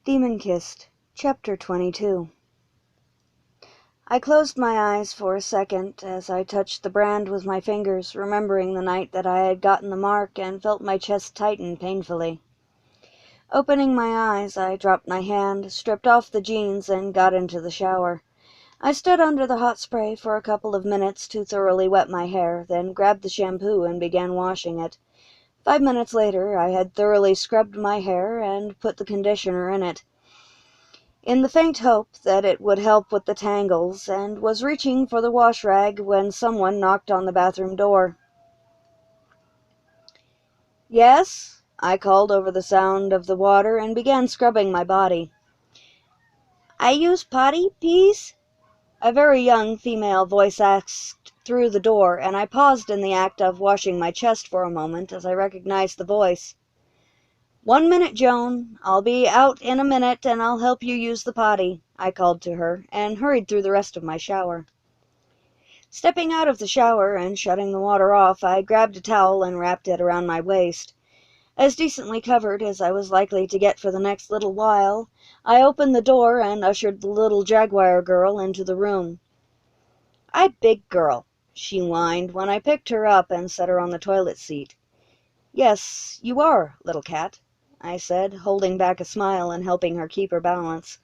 Demon Kissed, Chapter 22. I closed my eyes for a second as I touched the brand with my fingers, remembering the night that I had gotten the mark and felt my chest tighten painfully. Opening my eyes, I dropped my hand, stripped off the jeans, and got into the shower. I stood under the hot spray for a couple of minutes to thoroughly wet my hair, then grabbed the shampoo and began washing it. 5 minutes later, I had thoroughly scrubbed my hair and put the conditioner in it, in the faint hope that it would help with the tangles, and was reaching for the wash rag when someone knocked on the bathroom door. "Yes?" I called over the sound of the water and began scrubbing my body. "I use potty, please?" a very young female voice asked through the door, and I paused in the act of washing my chest for a moment as I recognized the voice. "1 minute, Joan. I'll be out in a minute, and I'll help you use the potty," I called to her, and hurried through the rest of my shower. Stepping out of the shower and shutting the water off, I grabbed a towel and wrapped it around my waist. As decently covered as I was likely to get for the next little while, I opened the door and ushered the little Jaguar girl into the room. "I big girl," she whined when I picked her up and set her on the toilet seat. "Yes, you are, little cat," I said, holding back a smile and helping her keep her balance.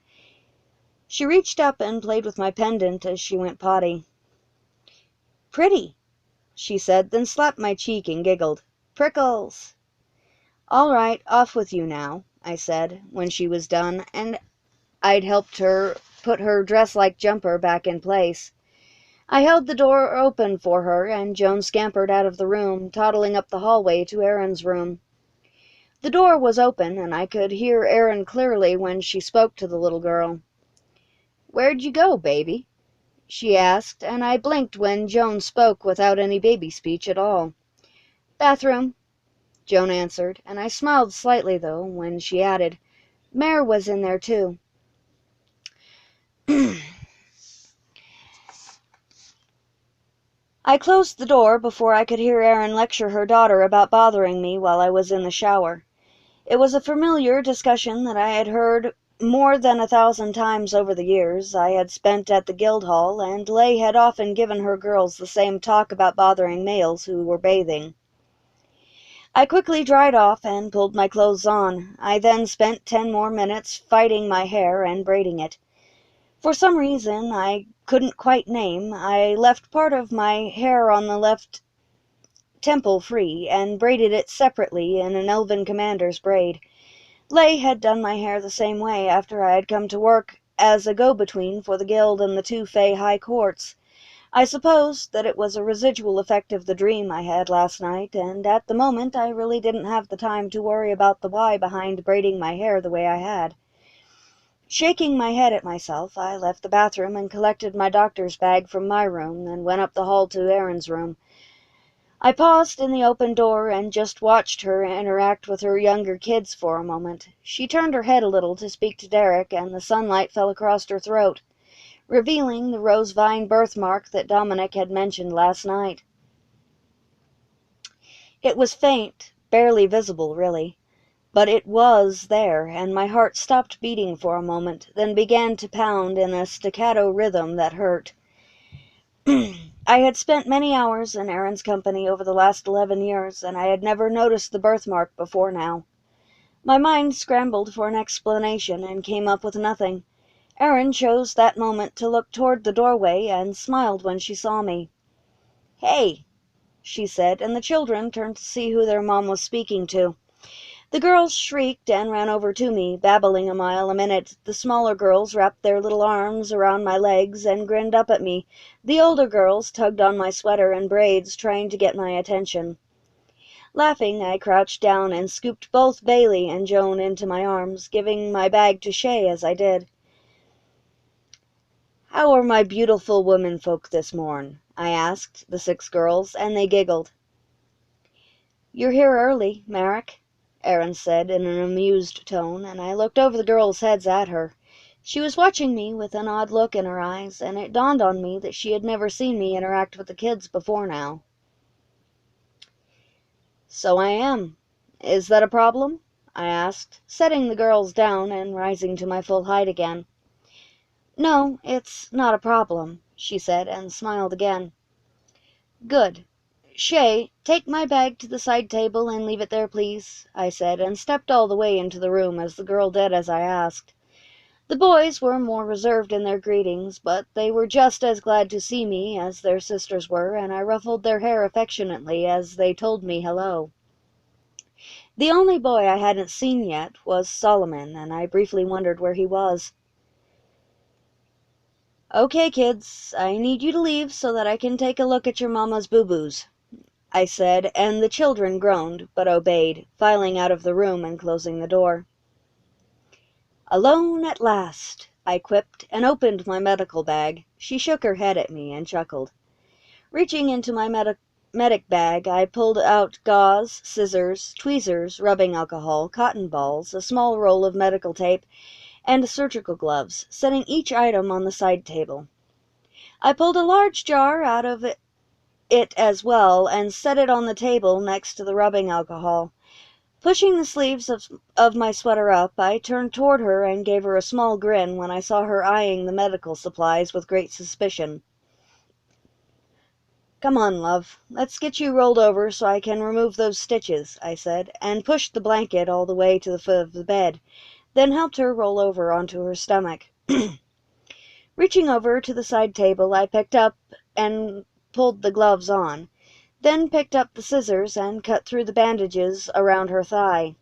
She reached up and played with my pendant as she went potty. "Pretty," she said, then slapped my cheek and giggled. "Prickles!" "All right, off with you now," I said, when she was done, and I'd helped her put her dress-like jumper back in place. I held the door open for her, and Joan scampered out of the room, toddling up the hallway to Erin's room. The door was open, and I could hear Erin clearly when she spoke to the little girl. "Where'd you go, baby?" she asked, and I blinked when Joan spoke without any baby speech at all. "Bathroom," Joan answered, and I smiled slightly, though, when she added, "Mare was in there, too." I closed the door before I could hear Erin lecture her daughter about bothering me while I was in the shower. It was a familiar discussion that I had heard more than 1,000 times over the years I had spent at the Guildhall, and Leigh had often given her girls the same talk about bothering males who were bathing. I quickly dried off and pulled my clothes on. I then spent 10 more minutes fighting my hair and braiding it. For some reason I couldn't quite name, I left part of my hair on the left temple free, and braided it separately in an Elven commander's braid. Leigh had done my hair the same way after I had come to work as a go-between for the Guild and the two Fey High Courts. I supposed that it was a residual effect of the dream I had last night, and at the moment I really didn't have the time to worry about the why behind braiding my hair the way I had. Shaking my head at myself, I left the bathroom and collected my doctor's bag from my room, then went up the hall to Erin's room. I paused in the open door and just watched her interact with her younger kids for a moment. She turned her head a little to speak to Derek, and the sunlight fell across her throat, revealing the rose vine birthmark that Dominic had mentioned last night. It was faint, barely visible, really, but it was there, and my heart stopped beating for a moment, then began to pound in a staccato rhythm that hurt. I had spent many hours in Erin's company over the last 11 years, and I had never noticed the birthmark before now. My mind scrambled for an explanation and came up with nothing. Erin chose that moment to look toward the doorway and smiled when she saw me. "Hey," she said, and the children turned to see who their mom was speaking to. The girls shrieked and ran over to me, babbling a mile a minute. The smaller girls wrapped their little arms around my legs and grinned up at me. The older girls tugged on my sweater and braids, trying to get my attention. Laughing, I crouched down and scooped both Bailey and Joan into my arms, giving my bag to Shay as I did. "How are my beautiful womenfolk this morn?" I asked the 6 girls, and they giggled. "You're here early, Marek," Erin said in an amused tone, and I looked over the girls' heads at her. She was watching me with an odd look in her eyes, and it dawned on me that she had never seen me interact with the kids before now. "So I am. Is that a problem?" I asked, setting the girls down and rising to my full height again. No, it's not a problem, she said, and smiled again. Good. Shay, take my bag to the side table and leave it there, please, I said, and stepped all the way into the room as the girl did as I asked. The boys were more reserved in their greetings, but they were just as glad to see me as their sisters were, and I ruffled their hair affectionately as they told me hello. The only boy I hadn't seen yet was Solomon, and I briefly wondered where he was. Okay, kids, I need you to leave so that I can take a look at your mama's boo-boos, I said, and the children groaned, but obeyed, filing out of the room and closing the door. Alone at last, I quipped, and opened my medical bag. She shook her head at me and chuckled. Reaching into my medic bag, I pulled out gauze, scissors, tweezers, rubbing alcohol, cotton balls, a small roll of medical tape, and surgical gloves, setting each item on the side table. I pulled a large jar out of it as well and set it on the table next to the rubbing alcohol. Pushing the sleeves of my sweater up, I turned toward her and gave her a small grin when I saw her eyeing the medical supplies with great suspicion. Come on, love. Let's get you rolled over so I can remove those stitches, I said, and pushed the blanket all the way to the foot of the bed, then helped her roll over onto her stomach. Reaching over to the side table, I picked up and pulled the gloves on, then picked up the scissors and cut through the bandages around her thigh.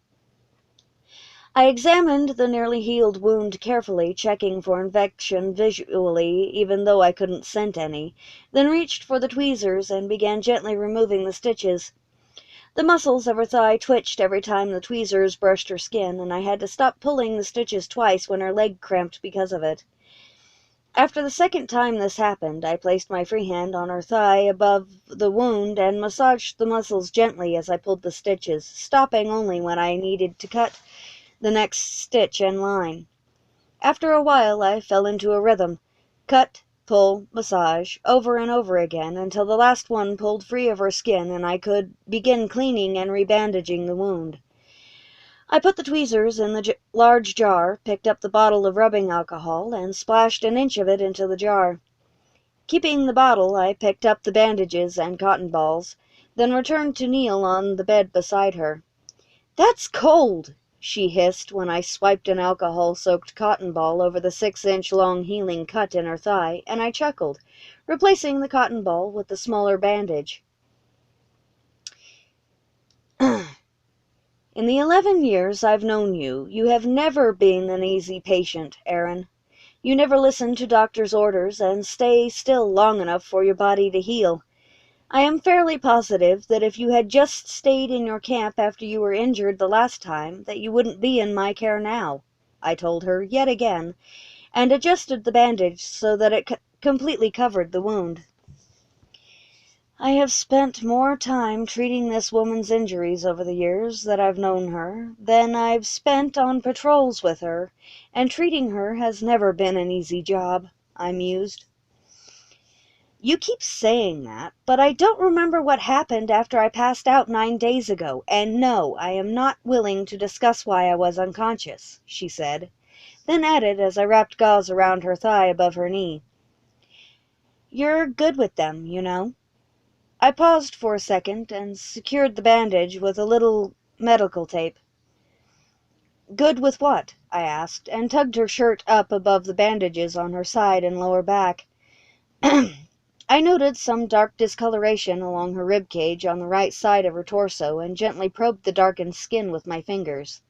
I examined the nearly healed wound carefully, checking for infection visually, even though I couldn't scent any, then reached for the tweezers and began gently removing the stitches. The muscles of her thigh twitched every time the tweezers brushed her skin, and I had to stop pulling the stitches twice when her leg cramped because of it. After the second time this happened, I placed my free hand on her thigh above the wound and massaged the muscles gently as I pulled the stitches, stopping only when I needed to cut the next stitch in line. After a while, I fell into a rhythm. Cut, pull, massage, over and over again, until the last one pulled free of her skin and I could begin cleaning and rebandaging the wound. I put the tweezers in the large jar, picked up the bottle of rubbing alcohol, and splashed an inch of it into the jar. Keeping the bottle, I picked up the bandages and cotton balls, then returned to kneel on the bed beside her. "That's cold," she hissed when I swiped an alcohol-soaked cotton ball over the 6-inch-long healing cut in her thigh, and I chuckled, replacing the cotton ball with the smaller bandage. In the 11 years I've known you, you have never been an easy patient, Aaron. You never listen to doctor's orders and stay still long enough for your body to heal. I am fairly positive that if you had just stayed in your camp after you were injured the last time, that you wouldn't be in my care now, I told her yet again, and adjusted the bandage so that it completely covered the wound. I have spent more time treating this woman's injuries over the years that I've known her than I've spent on patrols with her, and treating her has never been an easy job, I mused. You keep saying that, but I don't remember what happened after I passed out 9 days ago, and no, I am not willing to discuss why I was unconscious, she said, then added as I wrapped gauze around her thigh above her knee. You're good with them, you know. I paused for a second and secured the bandage with a little medical tape. Good with what? I asked, and tugged her shirt up above the bandages on her side and lower back. I noted some dark discoloration along her rib cage on the right side of her torso and gently probed the darkened skin with my fingers.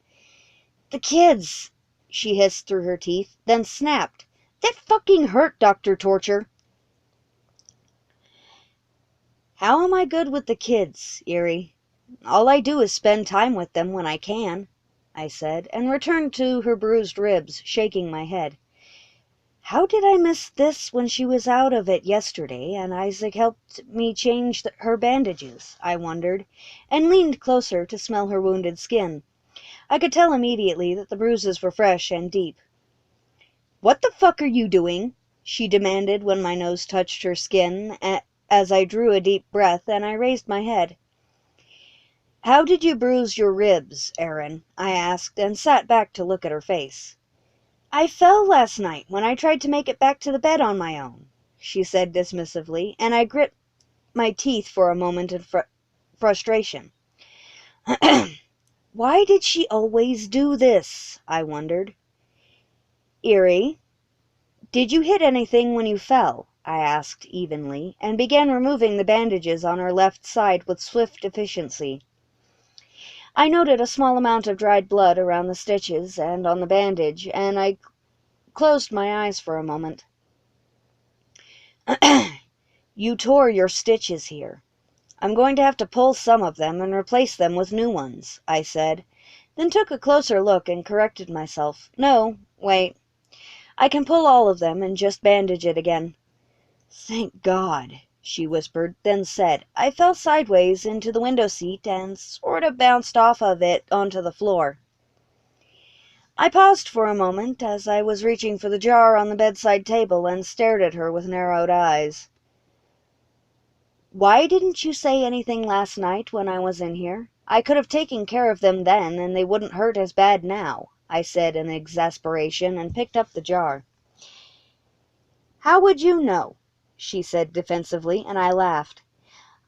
The kids, she hissed through her teeth, then snapped. That fucking hurt, Dr. Torture. How am I good with the kids, Erie? All I do is spend time with them when I can, I said, and returned to her bruised ribs, shaking my head. How did I miss this when she was out of it yesterday and Isaac helped me change her bandages, I wondered, and leaned closer to smell her wounded skin. I could tell immediately that the bruises were fresh and deep. What the fuck are you doing? She demanded when my nose touched her skin, as I drew a deep breath and I raised my head. "How did you bruise your ribs, Erin?" I asked, and sat back to look at her face. "I fell last night when I tried to make it back to the bed on my own," she said dismissively, and I grit my teeth for a moment in frustration. Why did she always do this? I wondered. "Eerie, did you hit anything when you fell?" I asked evenly, and began removing the bandages on her left side with swift efficiency. I noted a small amount of dried blood around the stitches and on the bandage, and I closed my eyes for a moment. "You tore your stitches here. I'm going to have to pull some of them and replace them with new ones," I said, then took a closer look and corrected myself. "No, wait. I can pull all of them and just bandage it again." "Thank God," she whispered, then said, "I fell sideways into the window seat and sort of bounced off of it onto the floor." I paused for a moment as I was reaching for the jar on the bedside table and stared at her with narrowed eyes. "Why didn't you say anything last night when I was in here? I could have taken care of them then, and they wouldn't hurt as bad now," I said in exasperation, and picked up the jar. "How would you know?" she said defensively, and I laughed.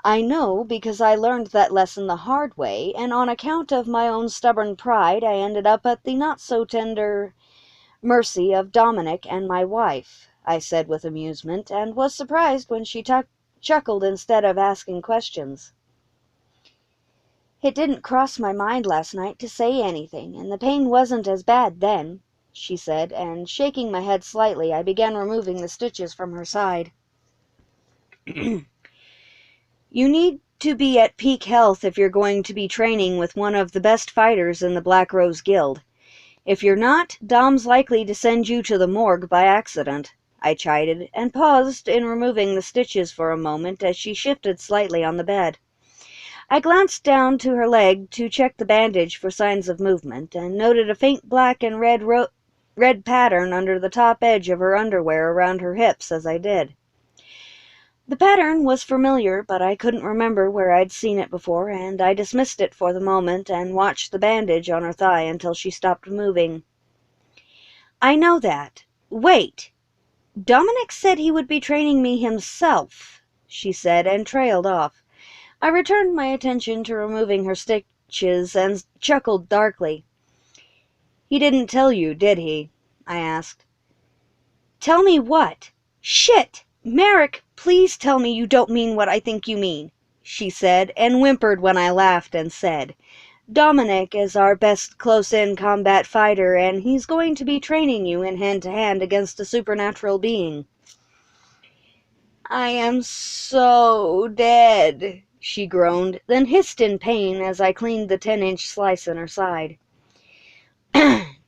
"I know because I learned that lesson the hard way, and on account of my own stubborn pride I ended up at the not-so-tender mercy of Dominic and my wife," I said with amusement, and was surprised when she chuckled instead of asking questions. "It didn't cross my mind last night to say anything, and the pain wasn't as bad then," she said, and shaking my head slightly, I began removing the stitches from her side. "You need to be at peak health if you're going to be training with one of the best fighters in the Black Rose Guild. If you're not, Dom's likely to send you to the morgue by accident," I chided, and paused in removing the stitches for a moment as she shifted slightly on the bed. I glanced down to her leg to check the bandage for signs of movement, and noted a faint black and red pattern under the top edge of her underwear around her hips as I did. The pattern was familiar, but I couldn't remember where I'd seen it before, and I dismissed it for the moment and watched the bandage on her thigh until she stopped moving. "I know that. Wait! Dominic said he would be training me himself," she said, and trailed off. I returned my attention to removing her stitches and chuckled darkly. "He didn't tell you, did he?" I asked. "Tell me what? Shit! Merrick, please tell me you don't mean what I think you mean," she said, and whimpered when I laughed and said, "Dominic is our best close-in combat fighter, and he's going to be training you in hand-to-hand against a supernatural being." "I am so dead," she groaned, then hissed in pain as I cleaned the 10-inch slice in her side.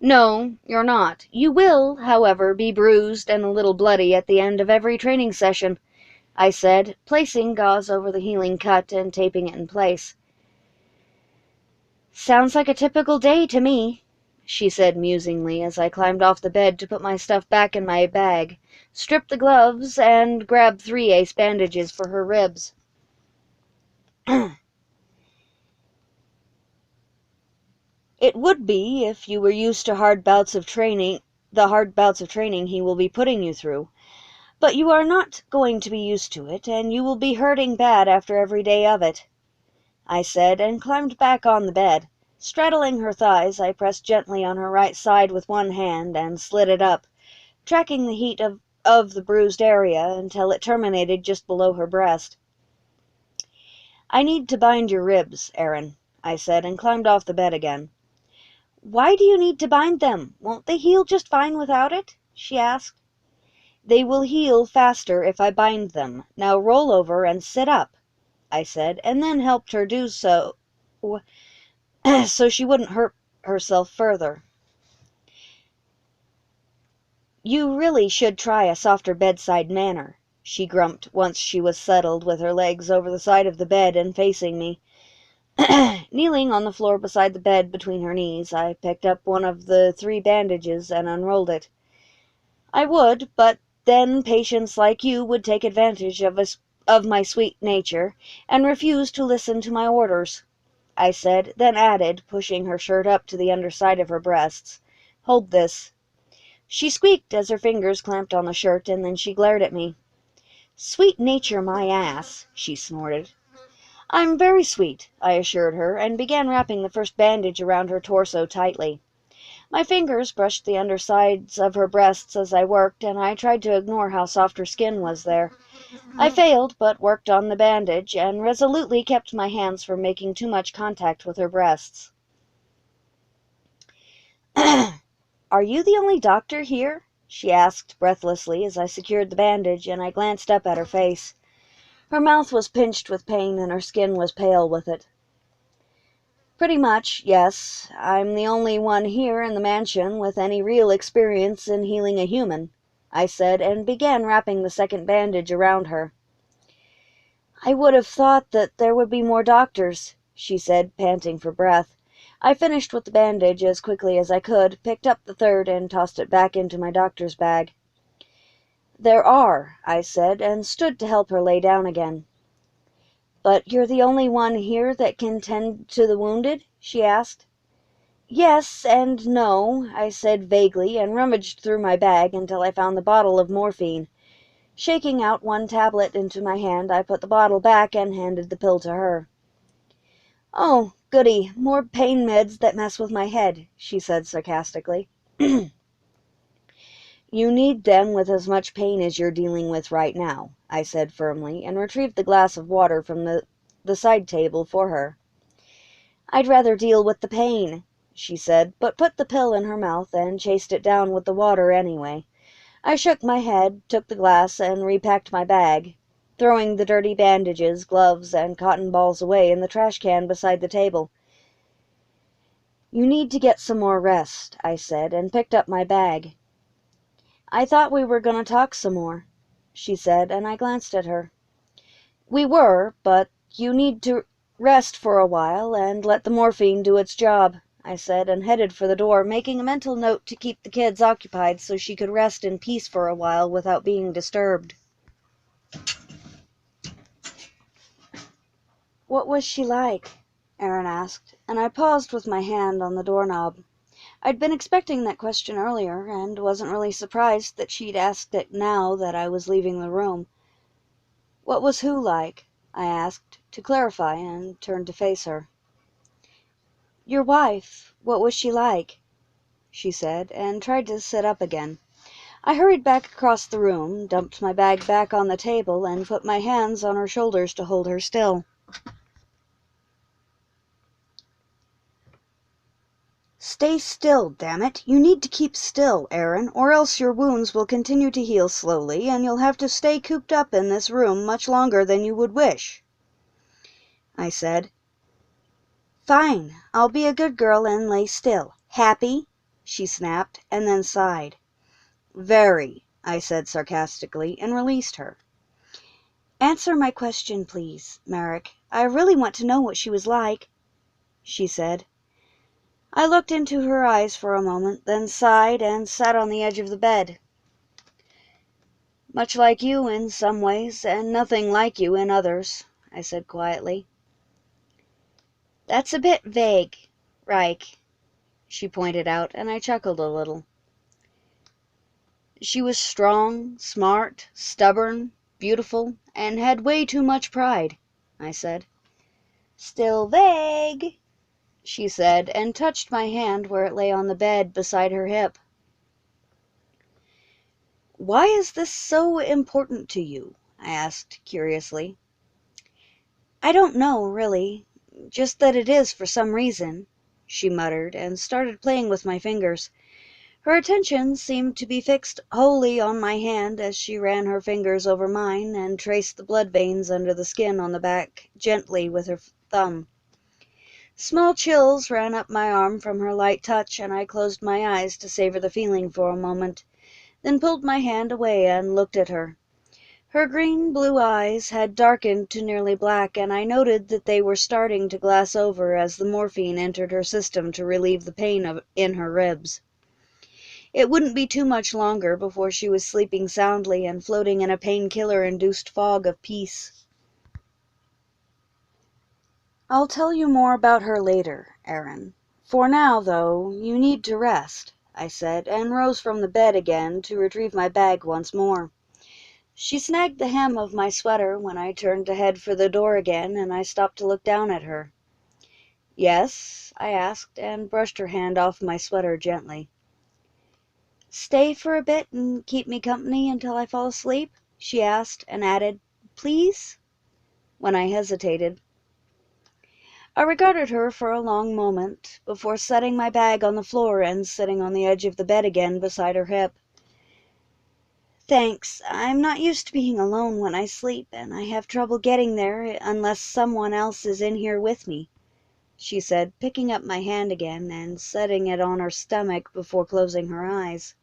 "No, you're not. You will, however, be bruised and a little bloody at the end of every training session," I said, placing gauze over the healing cut and taping it in place. "Sounds like a typical day to me," she said musingly as I climbed off the bed to put my stuff back in my bag, stripped the gloves, and grabbed 3 ace bandages for her ribs. "It would be if you were used to the hard bouts of training he will be putting you through. But you are not going to be used to it, and you will be hurting bad after every day of it," I said, and climbed back on the bed. Straddling her thighs, I pressed gently on her right side with one hand and slid it up, tracking the heat of the bruised area until it terminated just below her breast. "I need to bind your ribs, Erin," I said, and climbed off the bed again. "Why do you need to bind them? Won't they heal just fine without it?" she asked. "They will heal faster if I bind them. Now roll over and sit up," I said, and then helped her do so, so she wouldn't hurt herself further. "You really should try a softer bedside manner," she grumped once she was settled with her legs over the side of the bed and facing me. Kneeling on the floor beside the bed between her knees, I picked up one of the 3 bandages and unrolled it. "I would, but then patients like you would take advantage of my sweet nature and refuse to listen to my orders." I said, then added, pushing her shirt up to the underside of her breasts. "Hold this." She squeaked as her fingers clamped on the shirt, and then she glared at me. "Sweet nature my ass," she snorted. "I'm very sweet," I assured her, and began wrapping the first bandage around her torso tightly. My fingers brushed the undersides of her breasts as I worked, and I tried to ignore how soft her skin was there. I failed, but worked on the bandage, and resolutely kept my hands from making too much contact with her breasts. "Are you the only doctor here?" she asked breathlessly as I secured the bandage, and I glanced up at her face. Her mouth was pinched with pain, and her skin was pale with it. "Pretty much, yes. I'm the only one here in the mansion with any real experience in healing a human," I said, and began wrapping the second bandage around her. "I would have thought that there would be more doctors," she said, panting for breath. I finished with the bandage as quickly as I could, picked up the third, and tossed it back into my doctor's bag. "There are," I said, and stood to help her lay down again. "But you're the only one here that can tend to the wounded?" she asked. "Yes and no," I said vaguely, and rummaged through my bag until I found the bottle of morphine. Shaking out one tablet into my hand, I put the bottle back and handed the pill to her. "Oh, goody, more pain meds that mess with my head," she said sarcastically. "You need them with as much pain as you're dealing with right now," I said firmly, and retrieved the glass of water from the side table for her. "I'd rather deal with the pain," she said, but put the pill in her mouth and chased it down with the water anyway. I shook my head, took the glass, and repacked my bag, throwing the dirty bandages, gloves, and cotton balls away in the trash can beside the table. "You need to get some more rest," I said, and picked up my bag. "I thought we were going to talk some more," she said, and I glanced at her. "We were, but you need to rest for a while and let the morphine do its job," I said, and headed for the door, making a mental note to keep the kids occupied so she could rest in peace for a while without being disturbed. "What was she like?" Aaron asked, and I paused with my hand on the doorknob. I'd been expecting that question earlier, and wasn't really surprised that she'd asked it now that I was leaving the room. "What was who like?" I asked, to clarify, and turned to face her. "Your wife, what was she like?" she said, and tried to sit up again. I hurried back across the room, dumped my bag back on the table, and put my hands on her shoulders to hold her still. "Stay still, damn it! You need to keep still, Aaron, or else your wounds will continue to heal slowly, and you'll have to stay cooped up in this room much longer than you would wish," I said. "Fine, I'll be a good girl and lay still. Happy?" she snapped, and then sighed. "Very," I said sarcastically, and released her. "Answer my question, please, Merrick. I really want to know what she was like," she said. I looked into her eyes for a moment, then sighed and sat on the edge of the bed. "Much like you in some ways, and nothing like you in others," I said quietly. "That's a bit vague, Reich," she pointed out, and I chuckled a little. "She was strong, smart, stubborn, beautiful, and had way too much pride," I said. "Still vague," she said, and touched my hand where it lay on the bed beside her hip. "Why is this so important to you?" I asked curiously. "I don't know, really. Just that it is for some reason," she muttered, and started playing with my fingers. Her attention seemed to be fixed wholly on my hand as she ran her fingers over mine and traced the blood veins under the skin on the back gently with her thumb. Small chills ran up my arm from her light touch, and I closed my eyes to savor the feeling for a moment, then pulled my hand away and looked at her. Her green-blue eyes had darkened to nearly black, and I noted that they were starting to glass over as the morphine entered her system to relieve the pain in her ribs. It wouldn't be too much longer before she was sleeping soundly and floating in a painkiller-induced fog of peace. I'll tell you more about her later, Aaron. For now, though, you need to rest, I said, and rose from the bed again to retrieve my bag once more. She snagged the hem of my sweater when I turned to head for the door again, and I stopped to look down at her. Yes, I asked, and brushed her hand off my sweater gently. Stay for a bit and keep me company until I fall asleep? She asked, and added, please? When I hesitated. I regarded her for a long moment, before setting my bag on the floor and sitting on the edge of the bed again beside her hip. Thanks. I'm not used to being alone when I sleep, and I have trouble getting there unless someone else is in here with me, she said, picking up my hand again and setting it on her stomach before closing her eyes.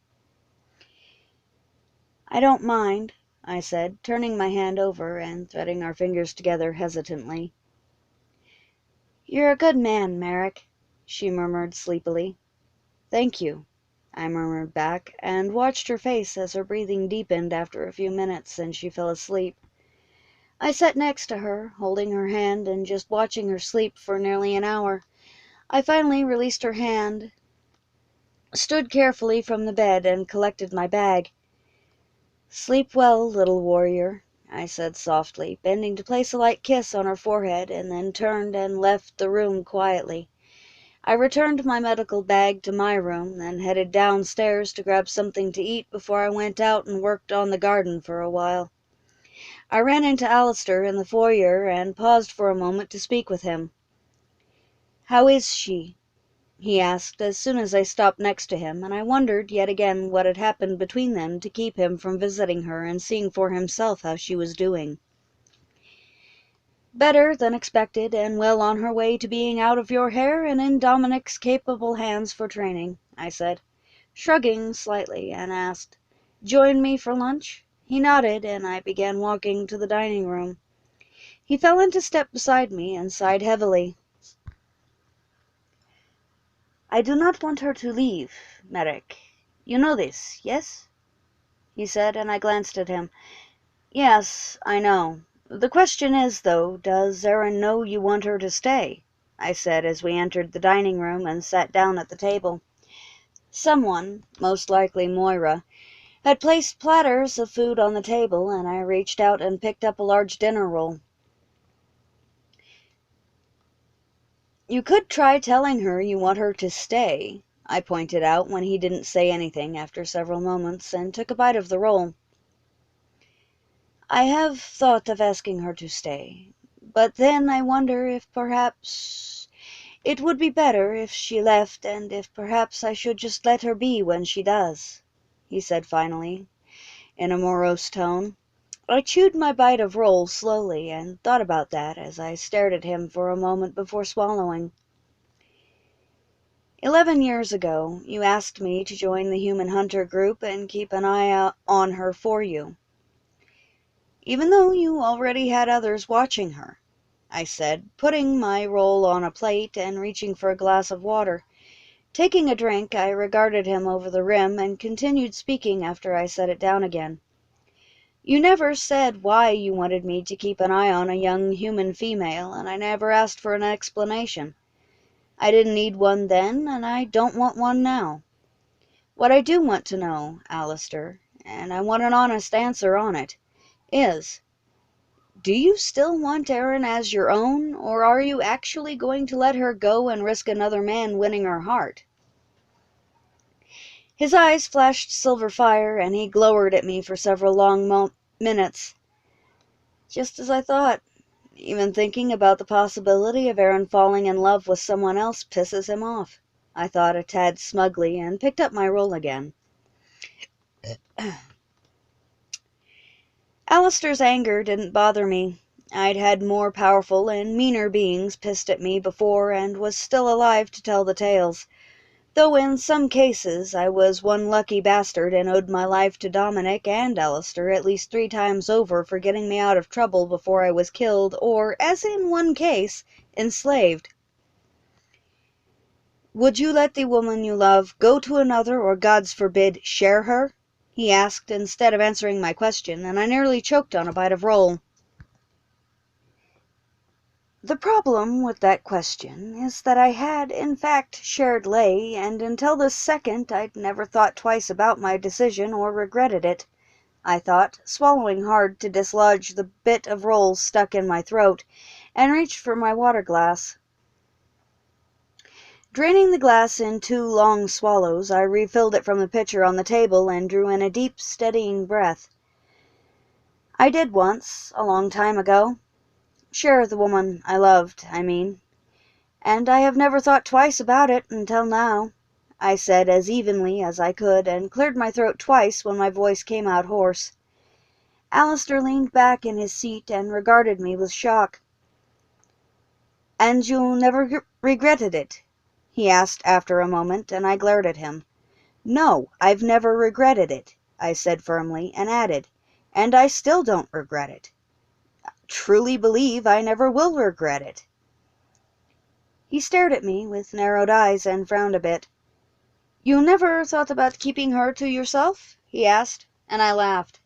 I don't mind, I said, turning my hand over and threading our fingers together hesitantly. You're a good man, Merrick, she murmured sleepily. Thank you, I murmured back, and watched her face as her breathing deepened after a few minutes and she fell asleep. I sat next to her, holding her hand and just watching her sleep for nearly an hour. I finally released her hand, stood carefully from the bed, and collected my bag. Sleep well, little warrior, I said softly, bending to place a light kiss on her forehead, and then turned and left the room quietly. I returned my medical bag to my room, then headed downstairs to grab something to eat before I went out and worked on the garden for a while. I ran into Alistair in the foyer and paused for a moment to speak with him. How is she? He asked as soon as I stopped next to him, and I wondered yet again what had happened between them to keep him from visiting her and seeing for himself how she was doing. Better than expected, and well on her way to being out of your hair and in Dominic's capable hands for training, I said, shrugging slightly, and asked, Join me for lunch? He nodded, and I began walking to the dining room. He fell into step beside me and sighed heavily. I do not want her to leave, Merrick. You know this, yes? He said, and I glanced at him. Yes, I know. The question is, though, does Erin know you want her to stay? I said as we entered the dining room and sat down at the table. Someone, most likely Moira, had placed platters of food on the table, and I reached out and picked up a large dinner roll. You could try telling her you want her to stay, I pointed out when he didn't say anything after several moments, and took a bite of the roll. I have thought of asking her to stay, but then I wonder if perhaps it would be better if she left, and if perhaps I should just let her be when she does, he said finally, in a morose tone. I chewed my bite of roll slowly and thought about that as I stared at him for a moment before swallowing. 11 years ago, you asked me to join the Human Hunter group and keep an eye out on her for you. Even though you already had others watching her, I said, putting my roll on a plate and reaching for a glass of water. Taking a drink, I regarded him over the rim and continued speaking after I set it down again. You never said why you wanted me to keep an eye on a young human female, and I never asked for an explanation. I didn't need one then, and I don't want one now. What I do want to know, Alistair, and I want an honest answer on it, is, do you still want Erin as your own, or are you actually going to let her go and risk another man winning her heart? His eyes flashed silver fire, and he glowered at me for several long minutes. Just as I thought. Even thinking about the possibility of Erin falling in love with someone else pisses him off, I thought a tad smugly, and picked up my roll again. Alistair's anger didn't bother me. I'd had more powerful and meaner beings pissed at me before and was still alive to tell the tales. Though in some cases I was one lucky bastard and owed my life to Dominic and Alistair at least 3 times over for getting me out of trouble before I was killed or, as in one case, enslaved. Would you let the woman you love go to another or, God's forbid, share her? He asked instead of answering my question, and I nearly choked on a bite of roll. The problem with that question is that I had, in fact, shared Lay, and until this second I'd never thought twice about my decision or regretted it, I thought, swallowing hard to dislodge the bit of roll stuck in my throat, and reached for my water glass. Draining the glass in 2 long swallows, I refilled it from the pitcher on the table and drew in a deep, steadying breath. I did once, a long time ago. Share the woman I loved, I mean. And I have never thought twice about it until now, I said as evenly as I could, and cleared my throat twice when my voice came out hoarse. Alistair leaned back in his seat and regarded me with shock. "And you never regretted it?" he asked after a moment, and I glared at him. "No, I've never regretted it," I said firmly, and added, "and I still don't regret it. Truly believe I never will regret it." He stared at me with narrowed eyes and frowned a bit. "You never thought about keeping her to yourself?" he asked, and I laughed.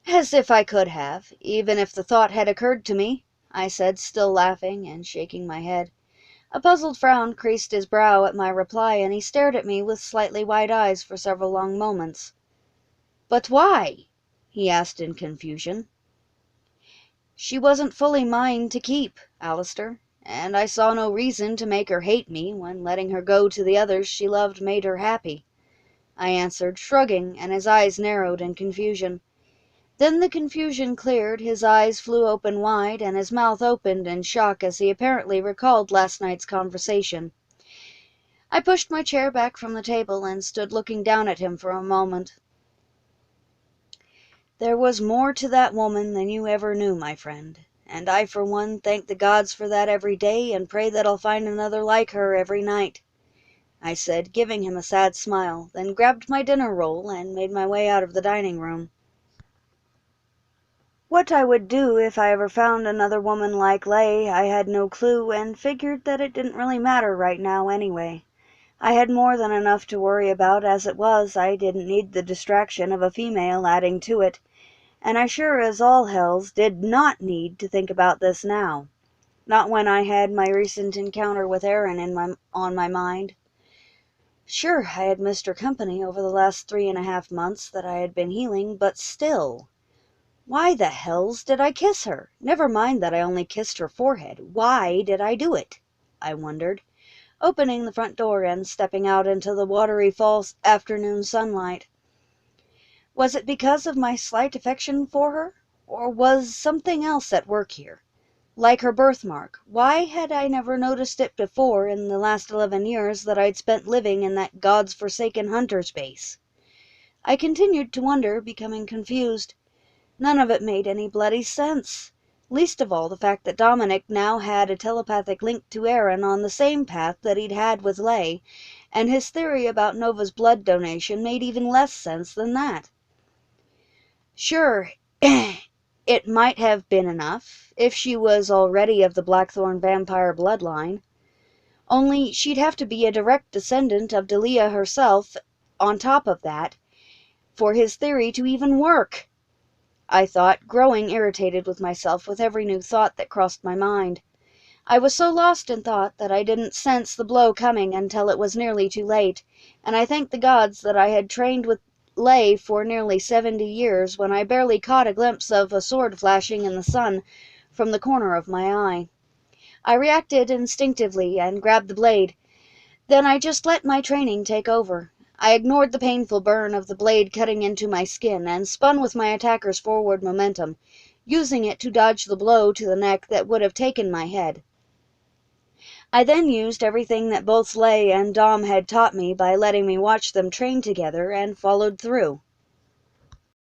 "As if I could have, even if the thought had occurred to me," I said, still laughing and shaking my head. A puzzled frown creased his brow at my reply, and he stared at me with slightly wide eyes for several long moments. "But why?" he asked in confusion. "She wasn't fully mine to keep, Alistair, and I saw no reason to make her hate me when letting her go to the others she loved made her happy," I answered, shrugging, and his eyes narrowed in confusion. Then the confusion cleared, his eyes flew open wide, and his mouth opened in shock as he apparently recalled last night's conversation. I pushed my chair back from the table and stood looking down at him for a moment. "There was more to that woman than you ever knew, my friend, and I for one thank the gods for that every day and pray that I'll find another like her every night," I said, giving him a sad smile, then grabbed my dinner roll and made my way out of the dining room. What I would do if I ever found another woman like Lay, I had no clue, and figured that it didn't really matter right now anyway. I had more than enough to worry about as it was. I didn't need the distraction of a female adding to it, and I sure as all hells did not need to think about this now. Not when I had my recent encounter with Erin on my mind. Sure, I had missed her company over the last 3.5 months that I had been healing, but still. Why the hells did I kiss her? Never mind that I only kissed her forehead. Why did I do it? I wondered, opening the front door and stepping out into the watery fall afternoon sunlight. Was it because of my slight affection for her? Or was something else at work here? Like her birthmark, why had I never noticed it before in the last 11 years that I'd spent living in that God's forsaken hunter's base? I continued to wonder, becoming confused. None of it made any bloody sense. Least of all the fact that Dominic now had a telepathic link to Erin on the same path that he'd had with Lay, and his theory about Nova's blood donation made even less sense than that. Sure, it might have been enough, if she was already of the Blackthorn vampire bloodline. Only she'd have to be a direct descendant of Delia herself on top of that, for his theory to even work, I thought, growing irritated with myself with every new thought that crossed my mind. I was so lost in thought that I didn't sense the blow coming until it was nearly too late, and I thanked the gods that I had trained with Lay for nearly 70 years when I barely caught a glimpse of a sword flashing in the sun from the corner of my eye. I reacted instinctively and grabbed the blade. Then I just let my training take over. I ignored the painful burn of the blade cutting into my skin and spun with my attacker's forward momentum, using it to dodge the blow to the neck that would have taken my head. I then used everything that both Lay and Dom had taught me by letting me watch them train together, and followed through.